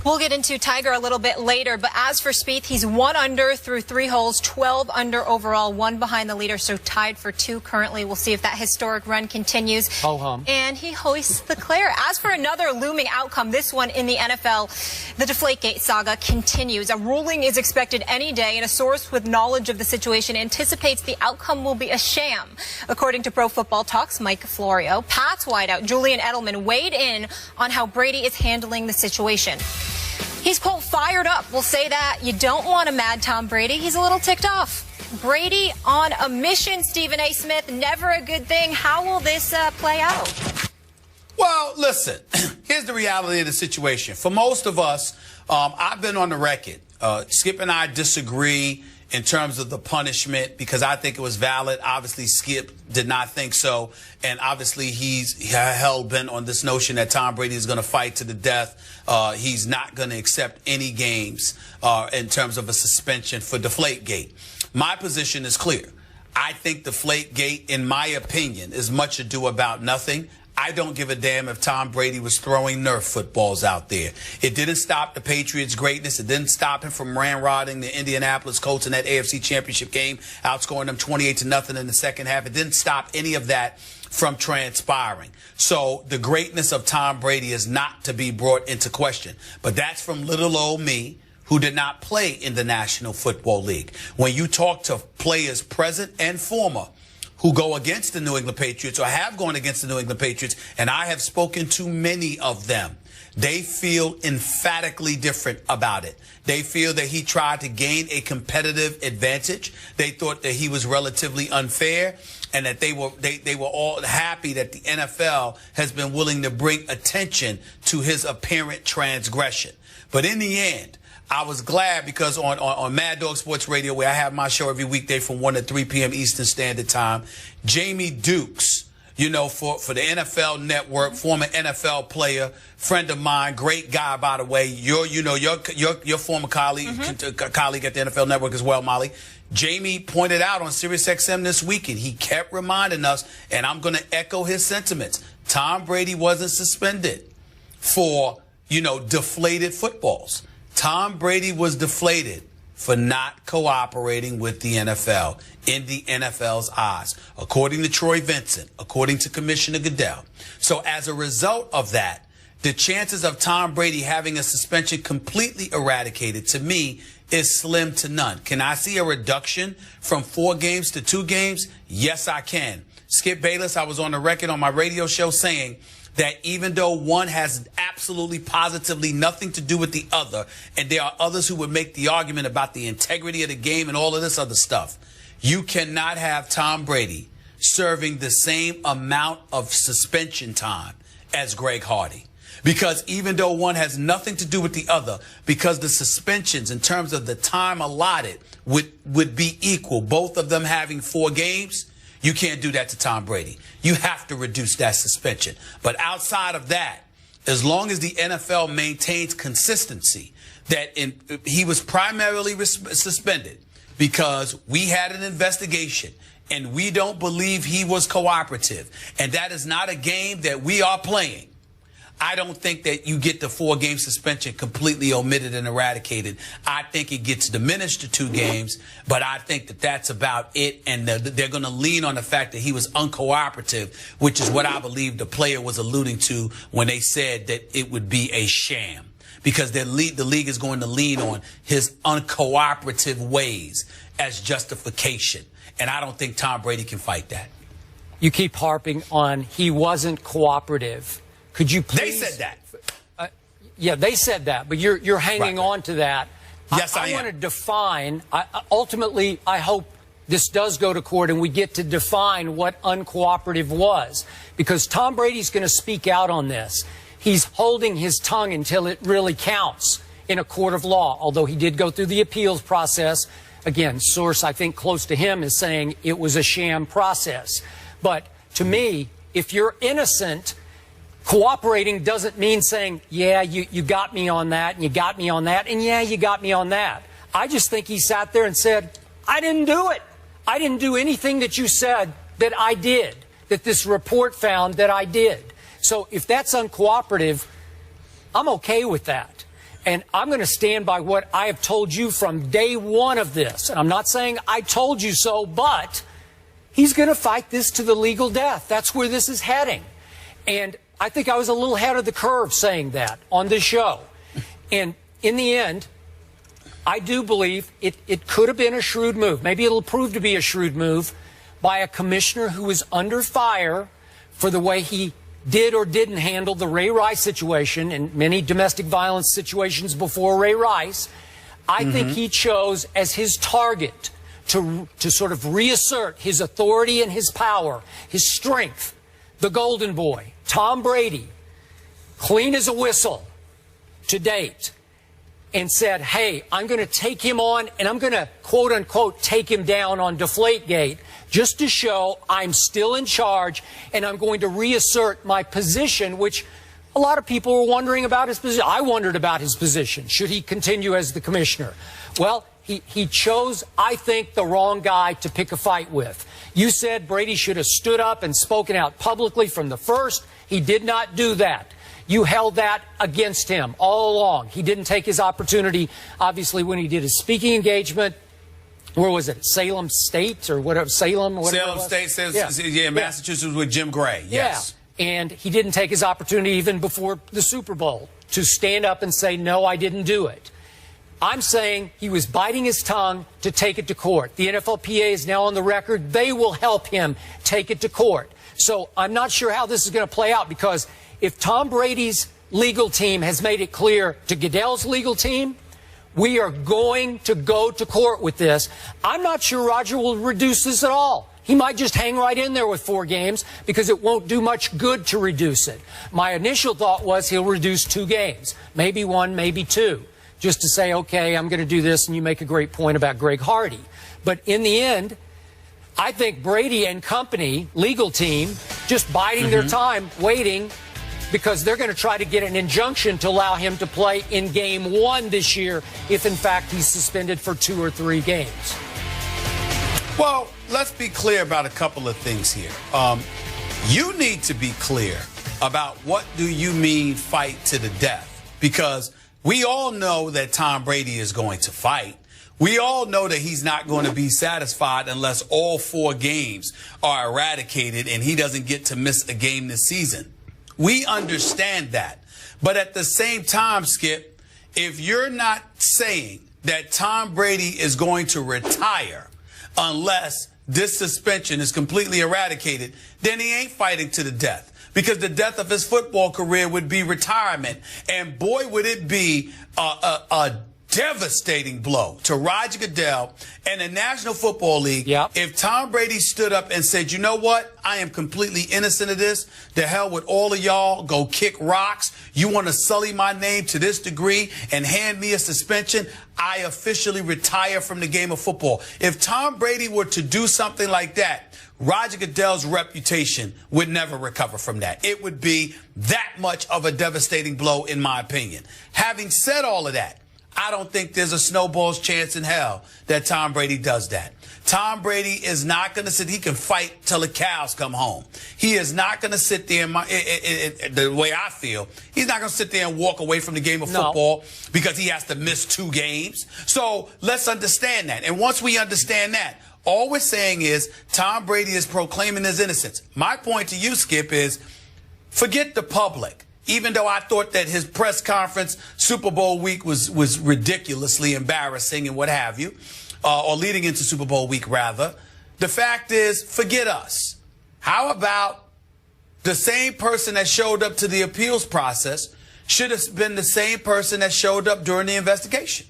We'll get into Tiger a little bit later, but as for Spieth, he's 1 under through 3 holes, 12 under overall, 1 behind the leader, so tied for 2 currently. We'll see if that historic run continues. Ho-hum. And he hoists the Clare. As for another looming outcome, this one in the NFL, the Deflategate saga continues. A ruling is expected any day, and a source with knowledge of the situation anticipates the outcome will be a sham. According to Pro Football Talk's Mike Florio, Pats wideout Julian Edelman weighed in on how Brady is handling the situation. He's, quote, fired up. We'll say that. You don't want a mad Tom Brady. He's a little ticked off. Brady on a mission, Stephen A. Smith. Never a good thing. How will this play out? Well, listen, here's the reality of the situation. For most of us, I've been on the record. Skip and I disagree in terms of the punishment because I think it was valid. Obviously, Skip did not think so. And obviously, he's hell-bent on this notion that Tom Brady is going to fight to the death. He's not going to accept any games in terms of a suspension for Deflategate. My position is clear. I think Deflategate, in my opinion, is much ado about nothing. I don't give a damn if Tom Brady was throwing Nerf footballs out there. It didn't stop the Patriots' greatness. It didn't stop him from ramrodding the Indianapolis Colts in that AFC Championship game, outscoring them 28-0 in the second half. It didn't stop any of that from transpiring. So the greatness of Tom Brady is not to be brought into question. But that's from little old me, who did not play in the National Football League. When you talk to players present and former who go against the New England Patriots or have gone against the New England Patriots, and I have spoken to many of them, they feel emphatically different about it. They feel that he tried to gain a competitive advantage. They thought that he was relatively unfair, and that they were all happy that the NFL has been willing to bring attention to his apparent transgression. But in the end, I was glad because on Mad Dog Sports Radio, where I have my show every weekday from 1 to 3 p.m. Eastern Standard Time, Jamie Dukes, you know, for the NFL Network, former NFL player, friend of mine, great guy, by the way. Your former colleague, colleague at the NFL Network as well, Molly. Jamie pointed out on SiriusXM this weekend, he kept reminding us, and I'm going to echo his sentiments, Tom Brady wasn't suspended for, deflated footballs. Tom Brady was deflated for not cooperating with the NFL in the NFL's eyes, according to Troy Vincent, according to Commissioner Goodell. So as a result of that, the chances of Tom Brady having a suspension completely eradicated, to me, is slim to none. Can I see a reduction from 4 games to 2 games? Yes, I can. Skip Bayless, I was on the record on my radio show saying that even though one has absolutely positively nothing to do with the other, and there are others who would make the argument about the integrity of the game and all of this other stuff, you cannot have Tom Brady serving the same amount of suspension time as Greg Hardy. Because even though one has nothing to do with the other, because the suspensions in terms of the time allotted would be equal, both of them having 4 games, you can't do that to Tom Brady. You have to reduce that suspension. But outside of that, as long as the NFL maintains consistency, that he was primarily suspended because we had an investigation and we don't believe he was cooperative, and that is not a game that we are playing, I don't think that you get the 4-game suspension completely omitted and eradicated. I think it gets diminished to 2 games, but I think that that's about it. And they're going to lean on the fact that he was uncooperative, which is what I believe the player was alluding to when they said that it would be a sham, because the league is going to lean on his uncooperative ways as justification. And I don't think Tom Brady can fight that. You keep harping on he wasn't cooperative. Could you please? They said that. Yeah, they said that, but you're hanging on to that. Yes, I am. I want to define. Ultimately, I hope this does go to court and we get to define what uncooperative was, because Tom Brady's going to speak out on this. He's holding his tongue until it really counts in a court of law, although he did go through the appeals process. Again, source I think close to him is saying it was a sham process. But to me, if you're innocent, cooperating doesn't mean saying, yeah, you got me on that, and you got me on that, and yeah, you got me on that. I just think he sat there and said, I didn't do it. I didn't do anything that you said that I did, that this report found that I did. So if that's uncooperative, I'm okay with that. And I'm going to stand by what I have told you from day one of this. And I'm not saying I told you so, but he's going to fight this to the legal death. That's where this is heading. And I think I was a little ahead of the curve saying that on this show. And in the end, I do believe it could have been a shrewd move. Maybe it'll prove to be a shrewd move by a commissioner who is under fire for the way he did or didn't handle the Ray Rice situation and many domestic violence situations before Ray Rice. I think he chose as his target to sort of reassert his authority and his power, his strength, the golden boy, Tom Brady, clean as a whistle to date, and said, hey, I'm going to take him on and I'm going to, quote unquote, take him down on Deflategate just to show I'm still in charge and I'm going to reassert my position, which a lot of people were wondering about his position. I wondered about his position. Should he continue as the commissioner? Well, he chose, I think, the wrong guy to pick a fight with. You said Brady should have stood up and spoken out publicly from the first. He did not do that. You held that against him all along. He didn't take his opportunity, obviously, when he did his speaking engagement. Where was it? Salem State or whatever? Salem? Whatever Salem State, yeah, Massachusetts with Jim Gray, yes. Yeah. And he didn't take his opportunity even before the Super Bowl to stand up and say, no, I didn't do it. I'm saying he was biting his tongue to take it to court. The NFLPA is now on the record. They will help him take it to court. So I'm not sure how this is going to play out, because if Tom Brady's legal team has made it clear to Goodell's legal team, we are going to go to court with this, I'm not sure Roger will reduce this at all. He might just hang right in there with 4 games because it won't do much good to reduce it. My initial thought was he'll reduce 2 games, maybe 1, maybe 2, just to say, okay, I'm going to do this, and you make a great point about Greg Hardy. But in the end, I think Brady and company, legal team, just biding their time, waiting, because they're going to try to get an injunction to allow him to play in game 1 this year if, in fact, he's suspended for 2 or 3 games. Well, let's be clear about a couple of things here. You need to be clear about what do you mean fight to the death, because we all know that Tom Brady is going to fight. We all know that he's not going to be satisfied unless all 4 games are eradicated and he doesn't get to miss a game this season. We understand that. But at the same time, Skip, if you're not saying that Tom Brady is going to retire unless this suspension is completely eradicated, then he ain't fighting to the death. Because the death of his football career would be retirement. And boy, would it be a devastating blow to Roger Goodell and the National Football League if Tom Brady stood up and said, you know what, I am completely innocent of this. The hell with all of y'all. Go kick rocks. You want to sully my name to this degree and hand me a suspension? I officially retire from the game of football. If Tom Brady were to do something like that, Roger Goodell's reputation would never recover from that. It would be that much of a devastating blow, in my opinion. Having said all of that, I don't think there's a snowball's chance in hell that Tom Brady does that. Tom Brady is not going to sit. He can fight till the cows come home. He is not going to sit there, the way I feel, he's not going to sit there and walk away from the game of football because he has to miss 2 games. So let's understand that. And once we understand that, all we're saying is Tom Brady is proclaiming his innocence. My point to you, Skip, is forget the public. Even though I thought that his press conference Super Bowl week was ridiculously embarrassing and what have you, or leading into Super Bowl week, rather, the fact is, forget us. How about the same person that showed up to the appeals process should have been the same person that showed up during the investigation?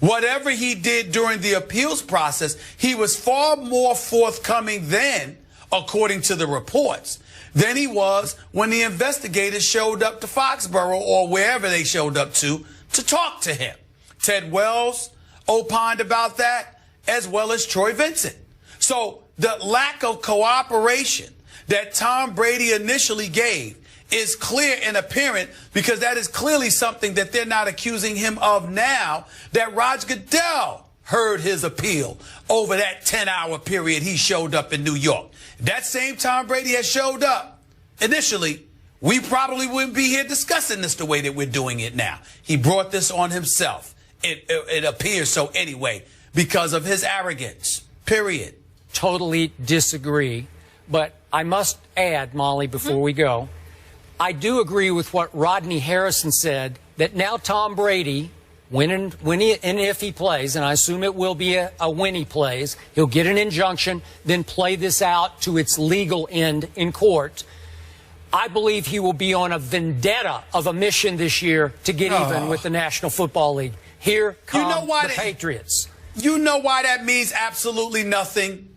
Whatever he did during the appeals process, he was far more forthcoming then, according to the reports, than he was when the investigators showed up to Foxborough or wherever they showed up to talk to him. Ted Wells opined about that, as well as Troy Vincent. So the lack of cooperation that Tom Brady initially gave is clear and apparent, because that is clearly something that they're not accusing him of now, that Roger Goodell heard his appeal over that 10-hour period he showed up in New York. That same Tom Brady has showed up initially we probably wouldn't be here discussing this the way that we're doing it now. He brought this on himself. It appears so anyway, because of his arrogance, period. Totally disagree. But I must add, Molly, before we go, I do agree with what Rodney Harrison said, that now Tom Brady, when and if he plays, and I assume it will be a when he plays, he'll get an injunction, then play this out to its legal end in court. I believe he will be on a vendetta of a mission this year to get even with the National Football League. Here come the Patriots. You know why that means absolutely nothing?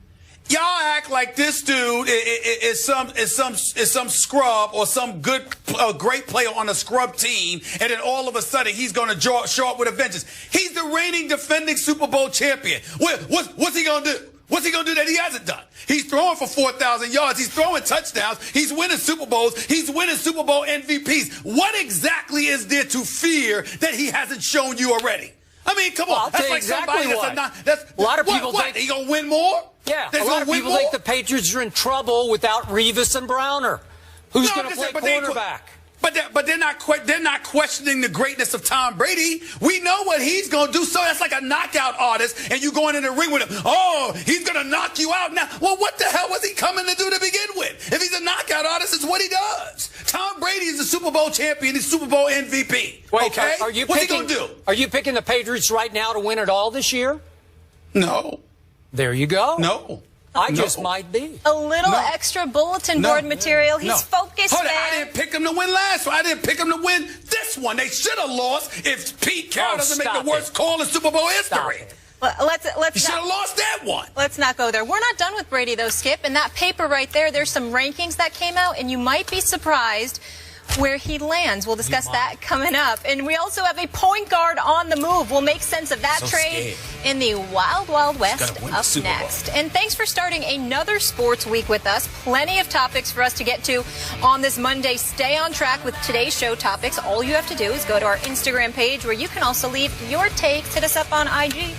Y'all act like this dude is some scrub or some great player on a scrub team, and then all of a sudden he's going to show up with a vengeance. He's the reigning, defending Super Bowl champion. What's he going to do? What's he going to do that he hasn't done? He's throwing for 4,000 yards. He's throwing touchdowns. He's winning Super Bowls. He's winning Super Bowl MVPs. What exactly is there to fear that he hasn't shown you already? I mean, come on. That's like exactly somebody that's a lot of people think he going to win more? Yeah, a lot of people think the Patriots are in trouble without Revis and Browner. Who's going to play quarterback? But they're not questioning the greatness of Tom Brady. We know what he's going to do. So that's like a knockout artist, and you going in the ring with him. Oh, he's going to knock you out now. Well, what the hell was he coming to do to begin with? If he's a knockout artist, it's what he does. Tom Brady is a Super Bowl champion. He's Super Bowl MVP. Wait, okay? What's he going to do? Are you picking the Patriots right now to win it all this year? No. There you go. No. I just might be. A little extra bulletin board material. He's focused, man. I didn't pick him to win last one. I didn't pick him to win this one. They should have lost if Pete Carroll doesn't make the worst call in Super Bowl history. Let's he should have lost that one. Let's not go there. We're not done with Brady, though, Skip. In that paper right there, there's some rankings that came out, and you might be surprised where he lands. We'll discuss that coming up. And we also have a point guard on the move. We'll make sense of that trade in the Wild Wild West up next. And thanks for starting another sports week with us. Plenty of topics for us to get to on this Monday. Stay on track with today's show topics. All you have to do is go to our Instagram page, where you can also leave your takes. Hit us up on IG.